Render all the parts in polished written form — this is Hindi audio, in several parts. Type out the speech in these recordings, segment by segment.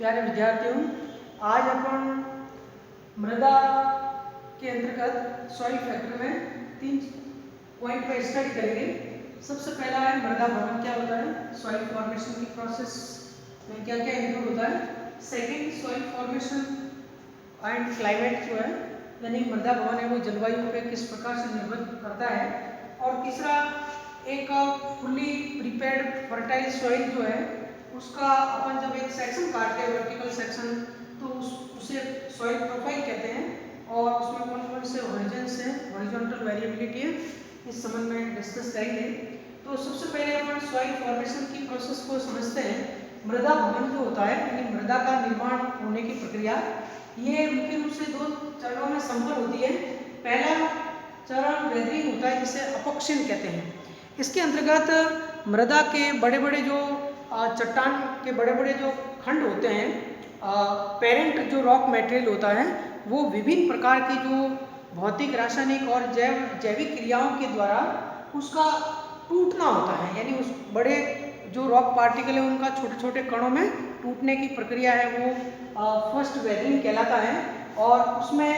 प्यारे विद्यार्थियों, आज अपन मृदा के अंतर्गत सॉइल फैक्टर में 3 पॉइंट पर स्टडी करेंगे। सबसे पहला है मृदा भवन क्या होता है, सॉइल फॉर्मेशन की प्रोसेस में क्या क्या इंक्लूड होता है। Second, soil formation and climate जो है यानी मृदा भवन है वो जलवायु पे किस प्रकार से निर्भर करता है। और तीसरा, एक फुल्ली प्रिपेयर्ड फर्टाइल सॉइल जो है उसका अपन जब एक सेक्शन काटते हैं वर्टिकल सेक्शन तो उसे सॉइल प्रोफाइल कहते हैं और उसमें कौन कौन से ओरिजिन्स हैं, हॉरिजॉन्टल वेरिएबिलिटी है, इस संबंध में डिस्कस करेंगे। तो सबसे पहले अपन सॉइल फॉर्मेशन की प्रोसेस को समझते हैं। मृदा भवन जो होता है यानी मृदा का निर्माण होने की प्रक्रिया, ये मुख्य रूप से 2 चरणों में संपन्न होती है। पहला चरण वेदरिंग होता है जिसे अपक्षन कहते हैं। इसके अंतर्गत मृदा के बड़े बड़े जो चट्टान के बड़े बड़े जो खंड होते हैं, पेरेंट जो रॉक मटेरियल होता है वो विभिन्न प्रकार की जो भौतिक, रासायनिक और जैविक क्रियाओं के द्वारा उसका टूटना होता है, यानी उस बड़े जो रॉक पार्टिकल है उनका छोटे छोटे कणों में टूटने की प्रक्रिया है वो फर्स्ट वेदरिंग कहलाता है। और उसमें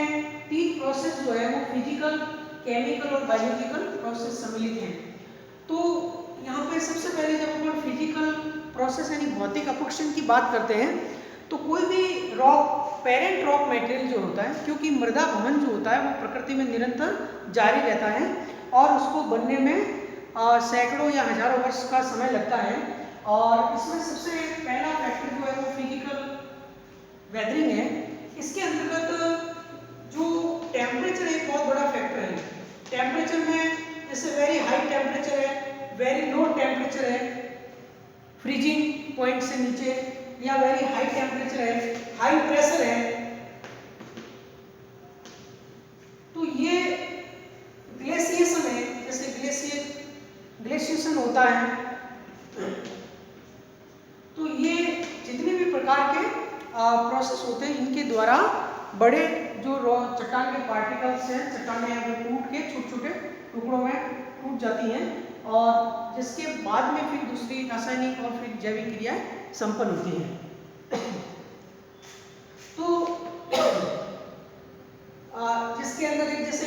3 प्रोसेस जो है वो फिजिकल, केमिकल और बायोलॉजिकल प्रोसेस सम्मिलित हैं। तो यहाँ पे सबसे पहले जब अपन फिजिकल प्रोसेस यानी भौतिक अपक्षन की बात करते हैं तो कोई भी रॉक, पेरेंट रॉक मटेरियल जो होता है, क्योंकि मृदा भवन जो होता है वो प्रकृति में निरंतर जारी रहता है और उसको बनने में सैकड़ों या हजारों वर्ष का समय लगता है। और इसमें सबसे पहला फैक्टर जो है वो फिजिकल वेदरिंग है। इसके अंतर्गत जो टेम्परेचर एक बहुत बड़ा फैक्टर है। टेम्परेचर में जैसे वेरी हाई टेम्परेचर है, वेरी लो टेम्परेचर है, फ्रीजिंग पॉइंट से नीचे, या वेरी हाई टेम्परेचर है, हाई प्रेशर है। तो ये ग्लेशिएशन है, जैसे ग्लेशिएशन होता है। तो ये जितने भी प्रकार के प्रोसेस होते हैं इनके द्वारा बड़े जो चट्टान के पार्टिकल्स हैं, चट्टानें वो टूट के छोटे छोटे टुकड़ों में टूट जाती हैं और जिसके बाद में फिर दूसरी रासायनिक और फिर जैविक क्रियाएं संपन्न होती हैं। तो जिसके अंदर एक जैसे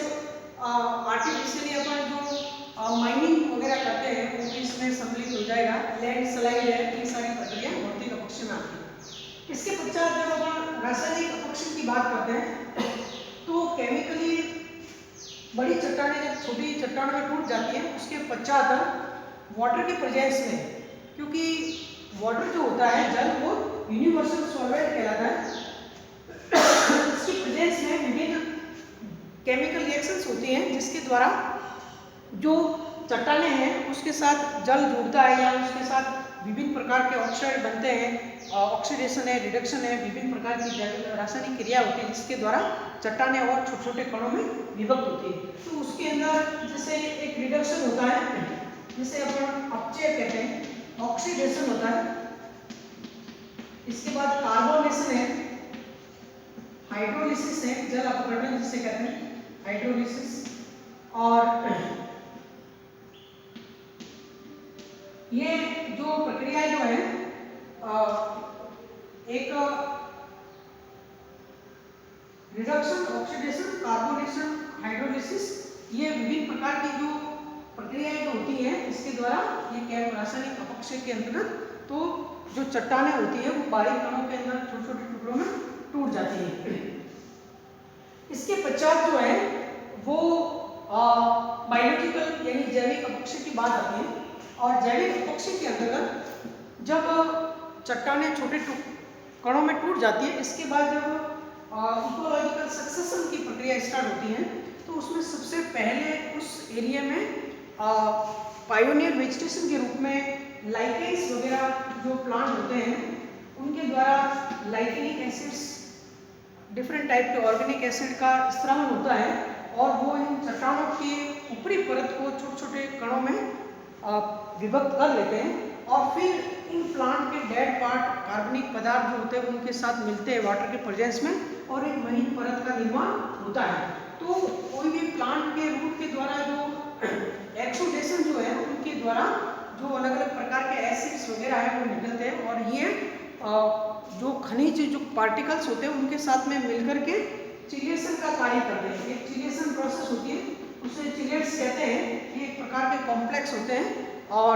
आर्टिफिशियली अपन जो माइनिंग वगैरह करते हैं वो भी इसमें सम्मिलित हो जाएगा। लैंड स्लाइड है, ये सारी प्रक्रिया भौतिक अपक्षन में आती है। इसके पश्चात जब अपन रासायनिक अपक्षन की बात करते हैं तो केमिकली बड़ी चट्टानें जब छोटी चट्टानों में टूट जाती हैं उसके पश्चात वाटर के प्रेजेंस में, क्योंकि वाटर जो होता है जल वो यूनिवर्सल सॉल्वेंट कहलाता है, इसके प्रेजेंस में विभिन्न केमिकल रिएक्शंस होती हैं जिसके द्वारा जो चट्टानें हैं उसके साथ जल जुड़ता है या उसके साथ विभिन्न प्रकार के ऑक्साइड बनते हैं, ऑक्सीडेशन है, रिडक्शन है, विभिन्न प्रकार की रासायनिक क्रिया होती है जिसके द्वारा चट्टानें और छोटे छोटे कणों में विभक्त होती है। तो उसके अंदर जैसे एक रिडक्शन होता है जिसे अपन अपचय कहते हैं, ऑक्सीडेशन होता है, इसके बाद कार्बोनेशन है, हाइड्रोलिसिस है, जल अपघटन जिसे कहते हैं हाइड्रोलिसिस। और ये जो प्रक्रिया जो है एक रिडक्शन, ऑक्सीडेशन, कार्बोनेशन, हाइड्रोलिसिस, ये विभिन्न प्रकार की जो प्रक्रियाएं जो होती हैं इसके द्वारा ये रासायनिक अपक्षय के अंतर्गत तो जो चट्टानें होती है वो बारीक कणों के अंदर छोटे छोटे टुकड़ों में टूट जाती है। इसके पश्चात जो है वो बायोलॉजिकल यानी जैविक अपक्षय की बात आती है। और जैविक अपक्षय के अंतर्गत जब चट्टानें छोटे कणों में टूट जाती है, इसके बाद जब इकोलॉजिकल सक्सेशन की प्रक्रिया स्टार्ट होती है तो उसमें सबसे पहले उस एरिया में पायोनियर वेजिटेशन के रूप में लाइकेन्स वगैरह जो प्लांट होते हैं उनके द्वारा लाइकेनिक एसिड्स, डिफरेंट टाइप के ऑर्गेनिक एसिड का स्रावन होता है और वो इन चट्टानों की ऊपरी परत को छोटे छोटे कणों में विभक्त कर लेते हैं और फिर इन प्लांट के डेड पार्ट, कार्बनिक पदार्थ जो होते हैं उनके साथ मिलते हैं वाटर के प्रेजेंस में और एक महीन परत का निर्माण होता है। तो कोई भी प्लांट के रूट के द्वारा जो एक्सोडेशन जो है उनके द्वारा जो अलग अलग प्रकार के एसिड्स वगैरह है वो निकलते हैं और ये जो खनिज जो पार्टिकल्स होते हैं उनके साथ में मिलकर के चिलिएशन का कार्य करते हैं। एक चिलिएशन प्रोसेस होती है, उसे चिलेट्स कहते हैं। ये एक प्रकार के कॉम्प्लेक्स होते हैं और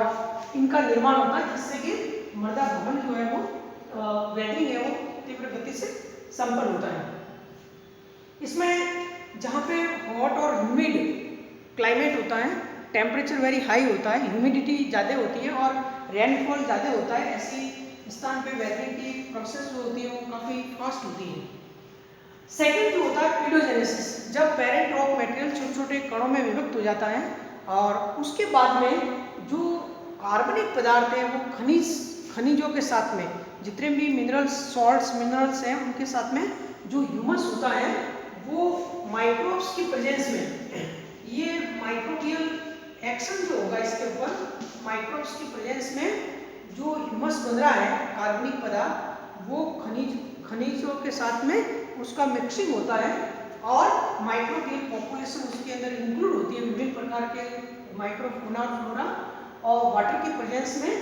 इनका निर्माण होता है जिससे कि मृदा भवन जो है वो वेटिंग है वो तीव्र गति से संपन्न होता है। इसमें जहाँ पे हॉट और ह्यूमिड क्लाइमेट होता है, टेम्परेचर वेरी हाई होता है, ह्यूमिडिटी ज़्यादा होती है और रेनफॉल ज़्यादा होता है, ऐसी स्थान पे वेटिंग की प्रोसेस जो होती है वो काफ़ी फास्ट होती है। सेकेंड जो होता है पीडोजेनेसिस, जब पेरेंट रॉक मटेरियल छोटे छोटे कणों में विभक्त हो जाता है और उसके बाद में जो कार्बनिक पदार्थ है वो खनिजों के साथ में जितने भी मिनरल्स सॉल्ट्स मिनरल्स हैं उनके साथ में जो ह्यूमस होता है वो माइक्रोब्स की प्रेजेंस में, ये माइक्रोबियल एक्शन जो होगा इसके ऊपर माइक्रोब्स की प्रेजेंस में जो ह्यूमस बन रहा है कार्बनिक पदार्थ वो खनिजों के साथ में उसका मिक्सिंग होता है और माइक्रोबियल पॉपुलेशन उसके अंदर इंक्लूड होती है, विभिन्न प्रकार के माइक्रोफोना फ्लोरा और वाटर की प्रेजेंस में,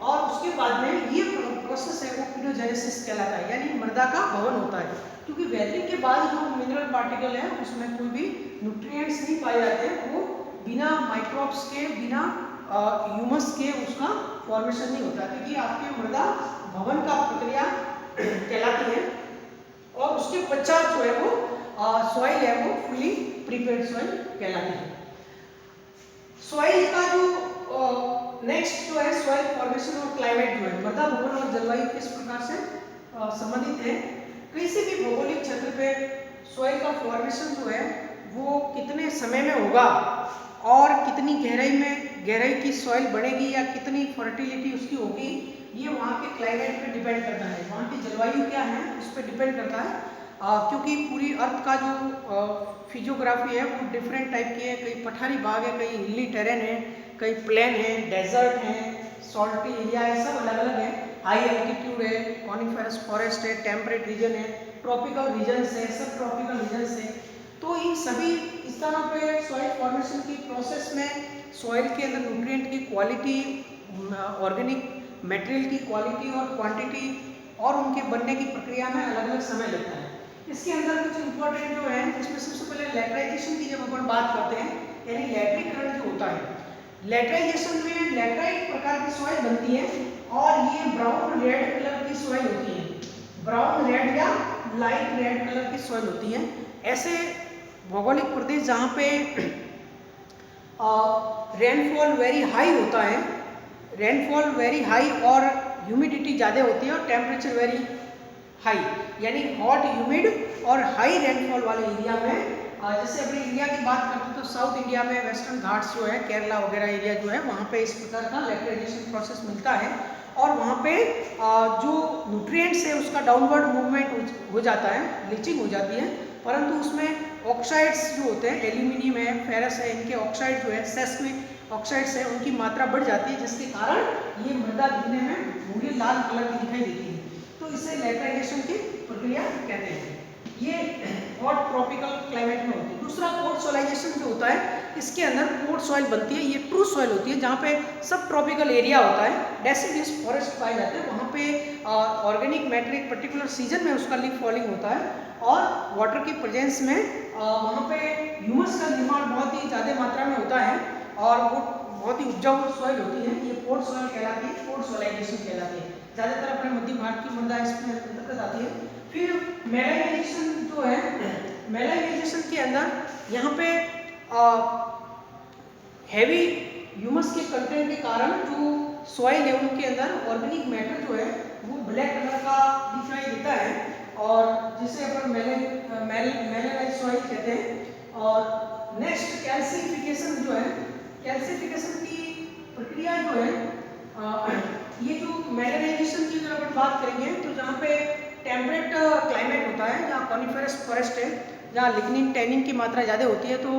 और उसके बाद में ये प्रोसेस है वो पीडोजेनेसिस कहलाता है, यानी मृदा का भवन होता है। क्योंकि वेटिंग के बाद जो मिनरल पार्टिकल है उसमें कोई भी न्यूट्रिएंट्स नहीं पाए जाते हैं, वो बिना माइक्रोब्स के बिना ह्यूमस के उसका फॉर्मेशन नहीं होता, तो ये आपके मृदा भवन का प्रक्रिया कहलाती है। और उसके पश्चात जो है वो सॉइल है वो फुली प्रिपेयर्ड सॉइल कहलाती है। सॉइल का जो नेक्स्ट जो है सॉइल फॉर्मेशन और क्लाइमेट जो है, मृदा भवन और जलवायु किस प्रकार से संबंधित है। किसी भी भौगोलिक क्षेत्र पे सॉइल का फॉर्मेशन जो है वो कितने समय में होगा और कितनी गहराई की सॉइल बनेगी या कितनी फर्टिलिटी उसकी होगी, ये वहाँ के क्लाइमेट पे डिपेंड करता है, वहाँ की जलवायु क्या है उस पर डिपेंड करता है। क्योंकि पूरी अर्थ का जो फिजियोग्राफी है वो डिफरेंट टाइप की है, कई पठारी भाग है, कई हिली टेरेन है, कई प्लेन है, डेजर्ट है, सॉल्टी एरिया है, सब अलग अलग है, हाई एल्टीट्यूड है, कॉनिफेरस फॉरेस्ट है, टेम्परेट रीजन है, ट्रॉपिकल रीजन्स है, सब ट्रॉपिकल रीजन्स है। तो इन सभी स्थानों पे सॉइल फॉर्मेशन की प्रोसेस में सॉइल के अंदर न्यूट्रिएंट की क्वालिटी, ऑर्गेनिक मटेरियल की क्वालिटी और क्वांटिटी और उनके बनने की प्रक्रिया में अलग अलग समय लगता है। इसके अंदर कुछ इंपॉर्टेंट जो है, इसमें सबसे पहले लैटराइजेशन की जब अपन बात करते हैं, यानी लैटरीकरण जो होता है, लैटराइजेशन में लैटराइट प्रकार की सॉइल बनती है और ये ब्राउन रेड कलर की सॉइल होती है, ब्राउन रेड या लाइट रेड कलर की सॉइल होती है। ऐसे भौगोलिक प्रदेश जहाँ पे रेनफॉल वेरी हाई होता है, रेनफॉल वेरी हाई और ह्यूमिडिटी ज़्यादा होती है और टेम्परेचर वेरी हाई, यानी हॉट ह्यूमिड और हाई रेनफॉल वाले एरिया में, जैसे अपने इंडिया की बात करते हैं तो साउथ इंडिया में वेस्टर्न घाट्स जो है, केरला वगैरह एरिया जो है, वहाँ पे इस प्रकार का लैटराइजेशन प्रोसेस मिलता है और वहाँ पे जो न्यूट्रिएंट्स है उसका डाउनवर्ड मूवमेंट हो जाता है, लीचिंग हो जाती है, परंतु उसमें ऑक्साइड्स जो होते हैं, एल्यूमिनियम है, फेरस है, इनके ऑक्साइड जो है, सेस्मिक ऑक्साइड्स है, उनकी मात्रा बढ़ जाती है, जिसके कारण ये मृदा दिखने में भूरी लाल कलर की दिखाई देती है, तो इसे लैटराइजेशन की प्रक्रिया कहते हैं। ये हॉट ट्रॉपिकल क्लाइमेट में होती है। दूसरा पोर्ट सॉइलाइजेशन जो होता है, इसके अंदर पोर्ट सॉइल बनती है, ये ट्रू सॉइल होती है जहाँ पे सब ट्रॉपिकल एरिया होता है, डेसिडियस फॉरेस्ट पाए जाते हैं, वहाँ पे ऑर्गेनिक मैटर एक पर्टिकुलर सीजन में उसका लीफ फॉलिंग होता है और वाटर की प्रेजेंस में वहाँ पे ह्यूमस का निर्माण बहुत ही ज़्यादा मात्रा में होता है और वो बहुत ही उपजाऊ सॉइल होती है, ये पोर्ट सॉइल कहलाती है, पोर्ट सॉइलाइजेशन कहलाती है। ज़्यादातर अपने मध्य भारत की मृदा इसमें अंतर्गत आती है। फिर मेलानाइजेशन जो है, मेलानाइजेशन के अंदर यहाँ पे हैवी ह्यूमस के कंटेंट के कारण जो सॉइल है उनके अंदर ऑर्गेनिक मैटर जो है वो ब्लैक कलर का दिखाई देता है और जिसे अपन मेलानाइज सॉइल कहते हैं। और नेक्स्ट कैल्सिफिकेशन जो है, कैल्सिफिकेशन की प्रक्रिया जो है, ये जो मेलानाइजेशन की अगर अपन बात करेंगे तो जहाँ पे टेम्परेट क्लाइमेट होता है, जहाँ कॉनिफेरस फॉरेस्ट है, जहाँ लिग्निन टैनिन की मात्रा ज़्यादा होती है, तो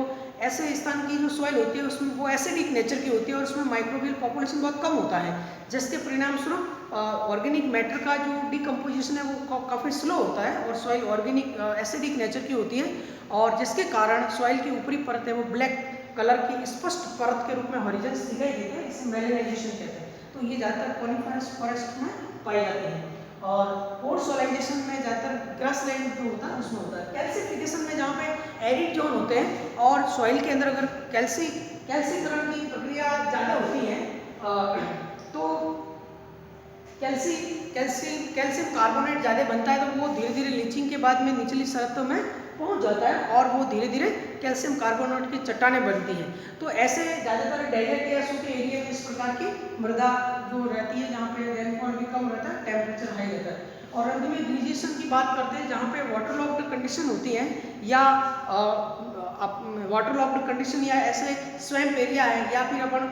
ऐसे स्थान की जो सॉइल होती है उसमें वो एसिडिक नेचर की होती है और उसमें माइक्रोबियल पॉपुलेशन बहुत कम होता है, जिसके परिणाम स्वरूप ऑर्गेनिक मैटर का जो डिकम्पोजिशन है वो काफ़ी स्लो होता है और सॉइल ऑर्गेनिक एसिडिक नेचर की होती है और जिसके कारण सॉइल की ऊपरी परत है वो ब्लैक कलर की स्पष्ट परत के रूप में हॉरिजन्स दिखाई देते हैं, इसे मेलानाइजेशन कहते हैं। तो ये ज़्यादातर कॉनिफेरस फॉरेस्ट में पाई जाती है। और पोर सोलाइजेशन में ज़्यादातर ग्रासलैंड जो होता है उसमें होता है। कैल्सिफिकेशन में जहाँ पे एरिड जोन होते हैं और सॉइल के अंदर अगर कैल्सीकरण की प्रक्रिया ज़्यादा होती है तो कैल्शियम कार्बोनेट ज़्यादा बनता है तो वो धीरे धीरे लीचिंग के बाद में निचली परतों में पहुंच जाता है और वो धीरे धीरे कैल्शियम कार्बोनेट की चट्टानें बनती हैं। तो ऐसे ज़्यादातर डेजर्ट या सूखे एरिया में इस प्रकार की मृदा जो रहती है जहाँ पे रेनफॉल भी कम रहता है, टेम्परेचर हाई रहता है। और अंत में ग्रेजुएशन की बात करते हैं जहाँ पे वाटर लॉक्ड कंडीशन होती है या वाटर लॉक्ड कंडीशन या ऐसे स्वैम्प एरिया है या फिर अपन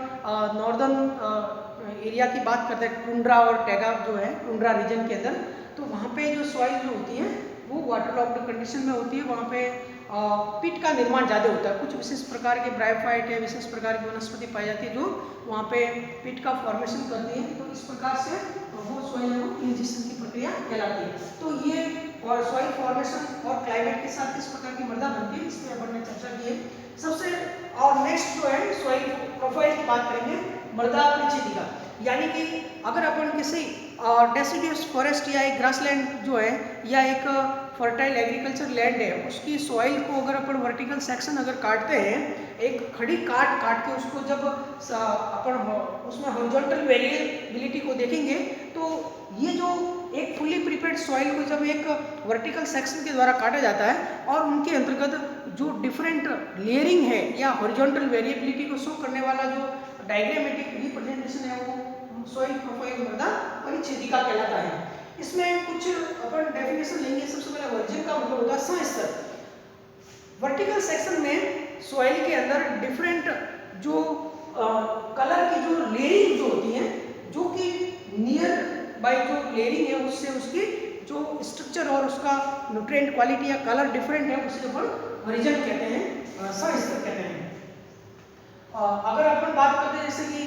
नॉर्दर्न एरिया की बात करते हैं टुंड्रा और टैगा जो है टुंड्रा रीजन के अंदर, तो वहाँ पे जो सॉइल जो होती है वो वाटर लॉक्ड कंडीशन में होती है। वहाँ पे पिट का निर्माण ज़्यादा होता है। कुछ विशेष प्रकार के ब्रायोफाइट या विशेष प्रकार की वनस्पति पाई जाती है जो वहाँ पे पिट का फॉर्मेशन करती है। तो इस प्रकार से वो सॉइल इरिगेशन की प्रक्रिया कहलाती है। तो ये और सॉइल फॉर्मेशन और क्लाइमेट के साथ किस प्रकार की मृदा बनती है इस पर अपन ने चर्चा की है। सबसे और नेक्स्ट जो है सॉइल प्रोफाइल की बात करेंगे, मृदा परिच्छेदिका, यानी कि अगर अपन किसी डेसिडियस फॉरेस्ट या एक ग्रासलैंड जो है या एक फर्टाइल एग्रीकल्चर लैंड है उसकी सॉइल को अगर अपन वर्टिकल सेक्शन अगर काटते हैं, एक खड़ी काट के उसको जब अपन उसमें हॉरिजॉन्टल वेरिएबिलिटी को देखेंगे तो ये जो एक फुली प्रिपेयर्ड सॉइल को जब एक वर्टिकल सेक्शन के द्वारा काटा जाता है और उनके अंतर्गत जो डिफरेंट लेयरिंग है या हॉरिजॉन्टल वेरिएबिलिटी को शो करने वाला जो डायग्रामेटिक रिप्रेजेंटेशन है वो सॉइल प्रोफाइल मृदा परिच्छेदिका कहलाता है। इसमें कुछ अपन डेफिनेशन लेंगे। सबसे पहले वर्जन का मतलब होता है सस्तर। वर्टिकल सेक्शन में सॉइल के अंदर डिफरेंट जो कलर की जो लेयरिंग जो होती है जो कि नियर बाय जो लेयरिंग है उससे उसकी जो स्ट्रक्चर और उसका न्यूट्रिएंट क्वालिटी या कलर डिफरेंट है उसे अपन हॉरिजन कहते हैं, सस्तर कहते हैं। अगर अपन बात करते हैं जैसे कि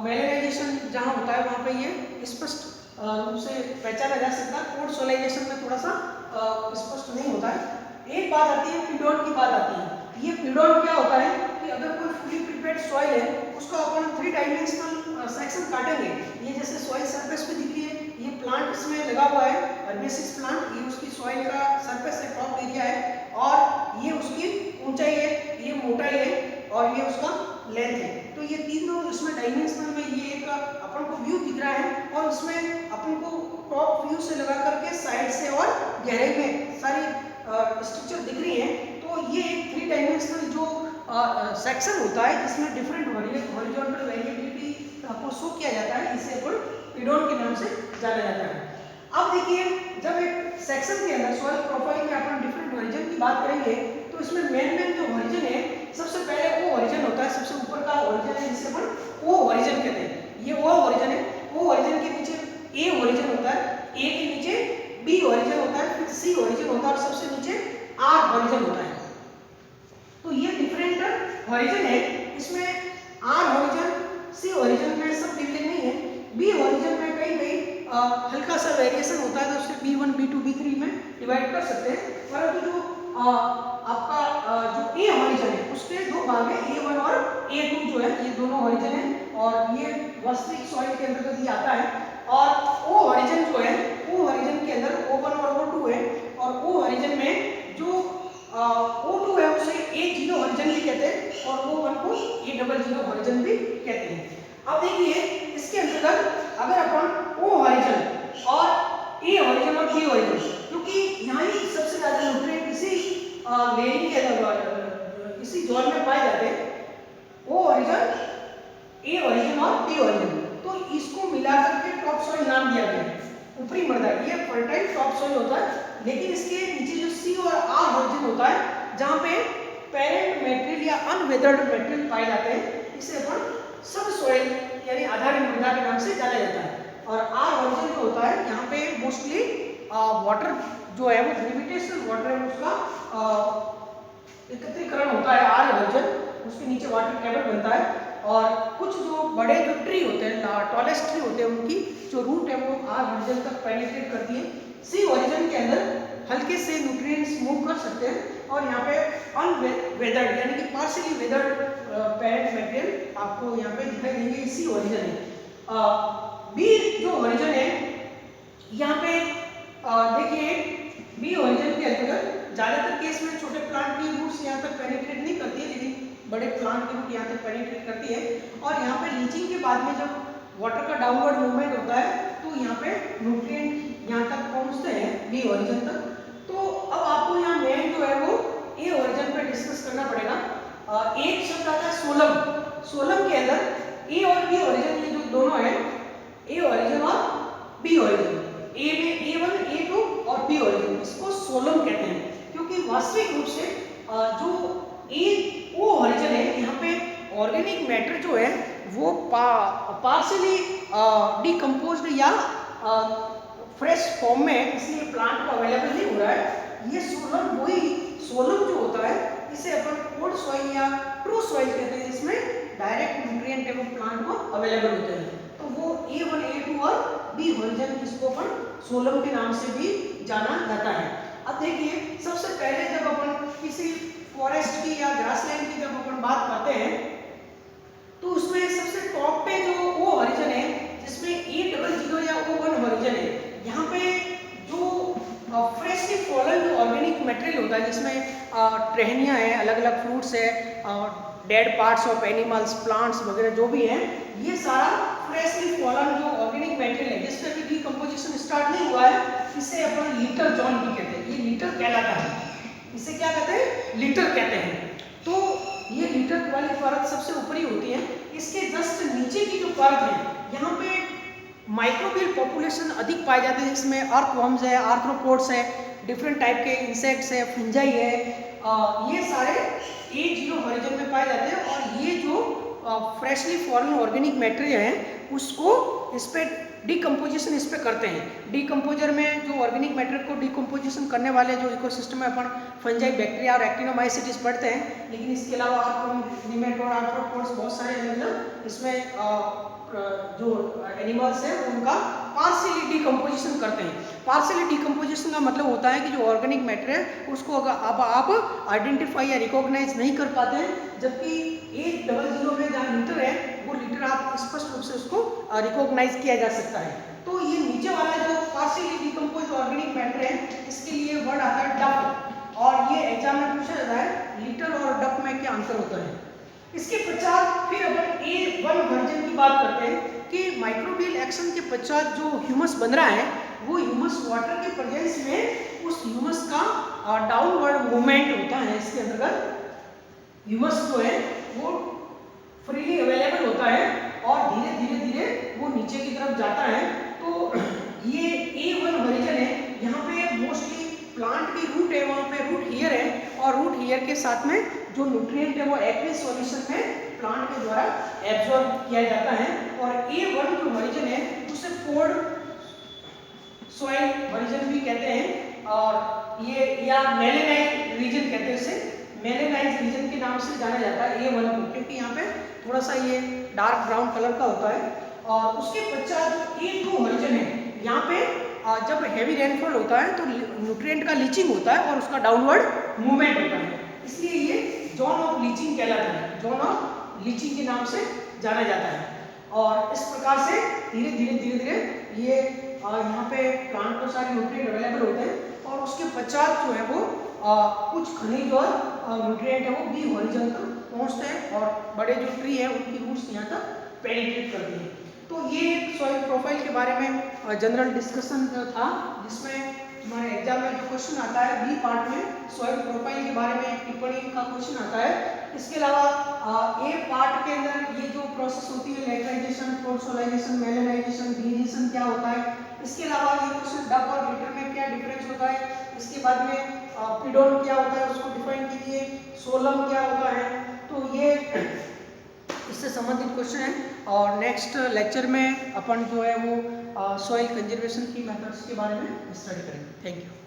मेलेनाइजेशन जहाँ होता है वहाँ पे ये स्पष्ट रूप से पहचाना जा सकता है। पोर सोलाइजेशन में थोड़ा सा स्पष्ट नहीं होता है। एक बात आती है पीडोन की बात आती है। ये पीडोन क्या होता है कि अगर कोई फुली प्रिपेयर्ड सॉइल है उसको अपन 3 डायमेंशनल सेक्शन काटेंगे। ये जैसे सॉइल सरफेस पे दिख रही है, ये प्लांट इसमें लगा हुआ है हर्बेसिस प्लांट, ये उसकी सॉइल का सरफेस है, टॉप एरिया है और ये उसकी ऊंचाई है, ये मोटाई है और ये उसका लेंथ है। तो ये तीनों इसमें डायमेंशनल में ये एक अपन को व्यू दिख रहा है और इसमें अपन को टॉप व्यू से लगा करके साइड से और गहराई में सारी स्ट्रक्चर दिख रही है। तो ये एक 3 डायमेंशनल जो सेक्शन होता है जिसमें डिफरेंट हॉरिजॉन्टल वेरिएबिलिटी को शो किया जाता है, इसे अपन पीडोन के नाम से जाना जाता है। अब देखिए जब एक सेक्शन के अंदर सॉइल प्रोफाइल में अपन डिफरेंट हॉरिजन की बात करेंगे तो इसमें मेन जो हॉरिजन है सबसे पहले वो हॉरिजन होता है, सबसे ऊपर का हॉरिजन है जिसे अपन ओ हॉरिजन कहते हैं। ये वो हॉरिजन है। ओ हॉरिजन के नीचे ए हॉरिजन होता है, ए के नीचे बी हॉरिजन होता है, फिर सी हॉरिजन होता है और सबसे नीचे आर हॉरिजन होता है। तो ये डिफरेंट हॉरिजन है। इसमें आर हॉरिजन सी हॉरिजन में सब डिवीजन नहीं है। बी हॉरिजन में कई हल्का सा वेरिएशन होता है तो उससे B1, B2, B3 में डिवाइड कर सकते हैं। परंतु जो आपका जो ए हॉरिजन है उसके 2 भाग है, A1 और A2 जो है ये दोनों हॉरिजन है और ये वास्तविक सॉइल के अंतर्गत ये आता है। और ओ हॉरिजन जो है ओ हॉरिजन के अंदर O1 और O2 है और ओ हॉरिजन में जो O2 है उसे A0 हॉरिजन भी कहते हैं और O1 को A00 हॉरिजन भी कहते हैं। अब देखिए इसके अंतर्गत अगर अपन ओ हॉरिजन और ए हॉरिजन और बी हॉरिजन, क्योंकि यहाँ ही सबसे ज्यादा न्यूट्रिएंट इसी लेयरिंग के इसी जोन में पाए जाते हैं, ओ हॉरिजन, ए हॉरिजन और बी हॉरिजन, तो इसको मिलाकर के टॉप सॉइल नाम दिया गया है। ऊपरी मृदा ये फर्टाइल टॉप सॉइल होता है, लेकिन इसके नीचे जो सी और आर हॉरिजन होता है जहाँ पे पेरेंट मटेरियल या अनवेदर्ड मटेरियल पाए जाते हैं, इसे अपन सब सॉइल यानी आधारी मृदा के नाम से जाना जाता है। और आर हॉरिजन जो होता है यहाँ पे मोस्टली वाटर जो है वो ग्रेविटेशनल वाटर है उसका एकत्रीकरण होता है आर हॉरिजन, उसके नीचे वाटर टेबल बनता है और कुछ जो बड़े जो ट्री होते हैं टॉलेस्ट ट्री होते हैं उनकी जो रूट है वो आर हॉरिजन तक पेनिट्रेट करती है। सी हॉरिजन के अंदर हल्के से न्यूट्रिएंट्स मूव कर सकते हैं और यहाँ पे अनवेदर्ड यानी कि पार्शियली वेदर्ड पेरेंट मटेरियल आपको यहाँ पे दिखाई देंगे। सी हॉरिजन है। बी जो हॉरिजन है यहाँ पे देखिए बी ओरिजिन के अंतर्गत ज़्यादातर केस में छोटे प्लांट की रूट्स यहाँ तक पेनिट्रेट नहीं करती है, लेकिन बड़े प्लांट की रूट यहाँ तक पेनिट्रेट करती है। और यहाँ पे लीचिंग के बाद में जब वाटर का डाउनवर्ड मूवमेंट होता है तो यहाँ पे न्यूट्रिएंट यहाँ तक पहुँचते हैं बी ओरिजिन तक। तो अब आपको यहाँ मेन जो है वो ए ओरिजिन पे डिस्कस करना पड़ेगा। एक शब्द आता है सोलम। सोलम के अंदर ए और बी ओरिजिन ये जो दोनों है, ए ओरिजिन और बी ओरिजिन, ए में A1 A2 और बी ओरिजिन, इसको सोलम कहते हैं। क्योंकि वास्तविक रूप से जो ए ओ ओरिजिन है यहाँ पे ऑर्गेनिक मैटर जो है वो पार्शियली डिकम्पोज्ड या फ्रेश फॉर्म में, इसलिए प्लांट को अवेलेबल नहीं हो रहा है। ये सोलम वही सोलम जो होता है इसे अपन कोल्ड सॉइल या ट्रू सॉइल कहते हैं, जिसमें डायरेक्ट न्यूट्रिएंट है वो प्लांट को अवेलेबल होते हैं। तो वो A1 A2 और बी ओरिजिन, इसको अपन सोलम के नाम से भी जाना जाता है। अब देखिए सबसे पहले जब अपन किसी फॉरेस्ट की या ग्रासलैंड की जब अपन बात करते हैं तो उसमें सबसे टॉप पे जो ओ ओरिजिन है जिसमें A00 या O1 ओरिजिन है, यहाँ पे जो फ्रेशली फॉलन जो ऑर्गेनिक मटेरियल होता है जिसमें टहनियाँ हैं, अलग अलग फ्रूट्स है, dead parts of animals, plants वगैरह जो भी हैं, ये सारा फ्रेशली फॉलन जो ऑर्गेनिक मटेरियल है जिससे अभी डिकम्पोजिशन स्टार्ट नहीं हुआ है, इसे अपन लिटर जॉन भी कहते हैं। ये लिटर कहलाता है, इसे क्या कहते हैं? लिटर कहते हैं। तो ये लिटर वाली परत सबसे ऊपरी होती है। इसके जस्ट नीचे की जो परत है यहाँ पे माइक्रोबियल पॉपुलेशन अधिक पाए जाते हैं, जिसमें अर्थवर्म्स है, आर्थ्रोपोड्स है, डिफरेंट टाइप के इंसेक्ट्स है, फंजाई है, ये सारे A0 ओरिजिन में पाए जाते हैं। और ये जो फ्रेशली फॉरेन ऑर्गेनिक मैटेरियल है उसको इस पे डिकम्पोजिशन इस पे करते हैं। डिकम्पोजर में जो ऑर्गेनिक मैटर को डिकम्पोजिशन करने वाले जो इकोसिस्टम में अपन फंजाई, बैक्टीरिया और एक्टिनोमाइसीट्स पढ़ते हैं, लेकिन इसके अलावा आपको निमेटोड, आर्थ्रोपोड्स बहुत सारे अलग इसमें जो एनिमल्स हैं उनका पार्शियली डिकम्पोजिशन करते हैं। पार्शियली डिकम्पोजिशन का मतलब होता है कि जो ऑर्गेनिक मैटर है उसको अगर आप आइडेंटिफाई या रिकॉग्नाइज नहीं कर पाते हैं, जबकि A00 में जहाँ लीटर है वो लीटर आप स्पष्ट रूप से उसको रिकॉग्नाइज किया जा सकता है। तो ये नीचे वाला जो पार्शियली डिकम्पोज ऑर्गेनिक मैटर है इसके लिए वर्ड आता है डप, और ये एग्जाम में पूछा जाता है लीटर और डप में क्या अंतर होता है। इसके पश्चात फिर अपन A1 वर्जन की बात करते हैं कि माइक्रोबियल एक्शन के पश्चात जो ह्यूमस बन रहा है वो ह्यूमस वाटर के प्रेजेंस में उस ह्यूमस का डाउनवर्ड मूवमेंट होता है। इसके अंतर्गत ह्यूमस जो है वो फ्रीली अवेलेबल होता है और धीरे धीरे धीरे वो नीचे की तरफ जाता है। तो ये A1 वर्जन है, यहाँ पे मोस्टली प्लांट की रूट है, वहाँ पे रूट हेयर है, और रूट हेयर के साथ में जो न्यूट्रिएंट है वो एक्वियस सॉल्यूशन में प्लांट के द्वारा एब्जॉर्ब किया जाता है। और A1 जो वर्जन है उसे पोर्ड सॉइल वर्जन भी कहते हैं, और ये या मेलेनाइज रीजन कहते हैं, इसे मेलेनाइज रीजन के नाम से जाना जाता है A1 को, क्योंकि यहाँ पे थोड़ा सा ये डार्क ब्राउन कलर का होता है। और उसके पश्चात जो A2 वर्जन है, यहाँ पे जब हेवी रेनफॉल होता है तो न्यूट्रिएंट का लीचिंग होता है और उसका डाउनवर्ड मूवमेंट होता है, इसलिए ये जोन ऑफ लीचिंग कहलाता है, जोन ऑफ लीचिंग के नाम से जाना जाता है। और इस प्रकार से धीरे धीरे धीरे धीरे ये यहाँ पे प्लांट को सारे न्यूट्रिएंट अवेलेबल होते हैं, और उसके पश्चात जो है वो कुछ खनिज और न्यूट्रिएंट है वो बी ओरिजिन तक पहुँचते हैं, और बड़े जो ट्री है उनकी रूट्स यहाँ तक पेनिट्रेट करती हैं। तो ये सॉइल प्रोफाइल के बारे में जनरल डिस्कशन था, जिसमें हमारे एग्जाम में जो क्वेश्चन आता है बी पार्ट में सॉइल प्रोफाइल के बारे में टिप्पणी का क्वेश्चन आता है। इसके अलावा ए पार्ट के अंदर ये जो प्रोसेस होती है लेटराइजेशन, फोर्सोलाइजेशन, मेलेनाइजेशन, डिहीजेशन क्या होता है, इसके अलावा ये क्वेश्चन डप और लीटर में क्या डिफरेंस होता है, इसके बाद में पिडोन क्या होता है उसको डिफाइन कीजिए, सोलम क्या होता है। तो ये इससे संबंधित क्वेश्चन है, और नेक्स्ट लेक्चर में अपन जो है वो सॉइल कंजर्वेशन की मेथड्स के बारे में स्टडी करेंगे। Thank you.